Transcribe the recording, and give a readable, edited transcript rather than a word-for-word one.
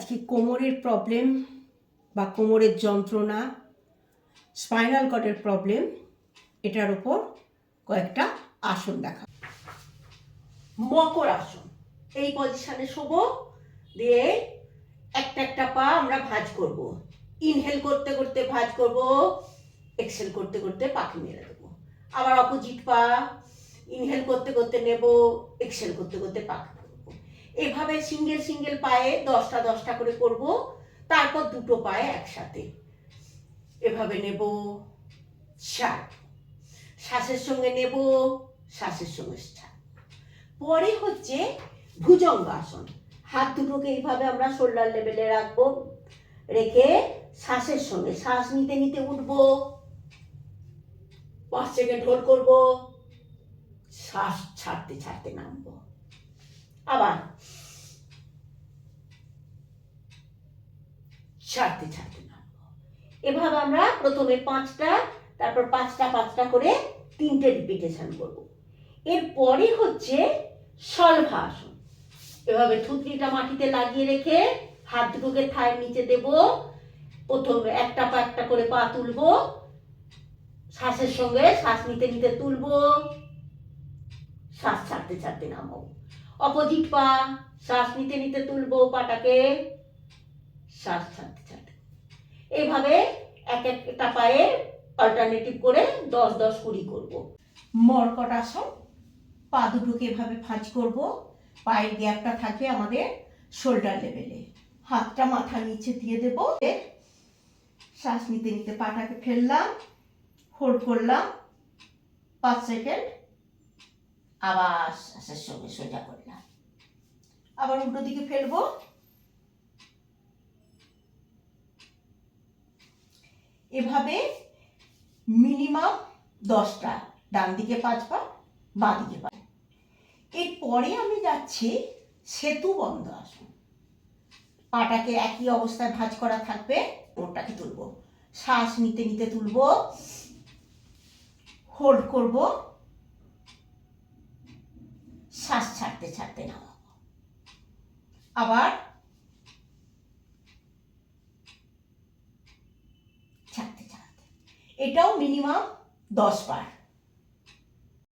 আজকে কোমরের প্রবলেম বা কোমরের যন্ত্রণা, স্পাইনাল কর্ডের প্রবলেম, এটার উপর কয়েকটা আসন দেখা। মকর আসন। এই পজিশনে শোবো, দিয়ে একটা একটা পা আমরা ভাঁজ করব। ইনহেল করতে করতে ভাঁজ করব, এক্সহেল করতে করতে পাখি মেরে দেবো। আবার অপোজিট পা ইনহেল করতে করতে নেব, এক্সহেল করতে করতে পাখি করবো। এভাবে সিঙ্গেল সিঙ্গেল পায়ে 10টা 10টা করে করব। তারপর দুটো পায়ে একসাথে এভাবে নেব, ছাড়, শ্বাসের সঙ্গে নেব, শ্বাসের সঙ্গে ছাড়। পরে হচ্ছে ভুজঙ্গ আসন। হাত দুটোকে এইভাবে আমরা শোল্ডার লেভেলে রাখবো, রেখে শ্বাসের সঙ্গে শ্বাস নিতে নিতে উঠবো, 5 সেকেন্ড হোল্ড করব, শ্বাস ছাড়তে ছাড়তে নামবো। আবার ছাড়তে ছাড়তে নামবো। এভাবে আমরা প্রথমে 5টা, তারপর 5টা 5টা করে 3টে রিপিটেশন করব। এরপরে হচ্ছে শলভাসন। এভাবে থুতনিটা মাটিতে লাগিয়ে রেখে হাত দুটোকে থায়ের নিচে দেব। প্রথমে একটা পা একটা করে পা তুলবো, শ্বাসের সঙ্গে শ্বাস নিতে নিতে তুলবো, শ্বাস ছাড়তে ছাড়তে নামাবো। অপোজিট পা শ্বাস নিতে নিতে তুলবো পাটাকে, শ্বাস ছাড়তে ছাড়তে। এইভাবে এক একটা পায়ে অল্টারনেটিভ করে 10 10 20 করব। মর্কট আসন। পা দুটোকে এভাবে ভাঁজ করব, পায়ের গ্যাপটা থাকবে আমাদের শোল্ডার লেভেলে। হাতটা মাথার নিচে দিয়ে দেব, শ্বাস নিতে নিতে পাটাকে ফেললাম, হোল্ড করলাম 5 সেকেন্ড, আবার শ্বাসের সঙ্গে সোজা করলাম, আবার উল্টো দিকে ফেলবো। এভাবে মিনিমাম 10টা, ডান দিকে 5 পা, বাঁ দিকে 5। এরপরে আমি যাচ্ছি সেতু বন্ধ আসন। পাটাকে একই অবস্থায় ভাঁজ করা থাকবে, ওটাকে তুলবো, শ্বাস নিতে নিতে তুলবো, হোল্ড করব, শ্বাস ছাড়তে ছাড়তে নামাবো, আবার ছাড়তে ছাড়তে। এটাও মিনিমাম 10 বার।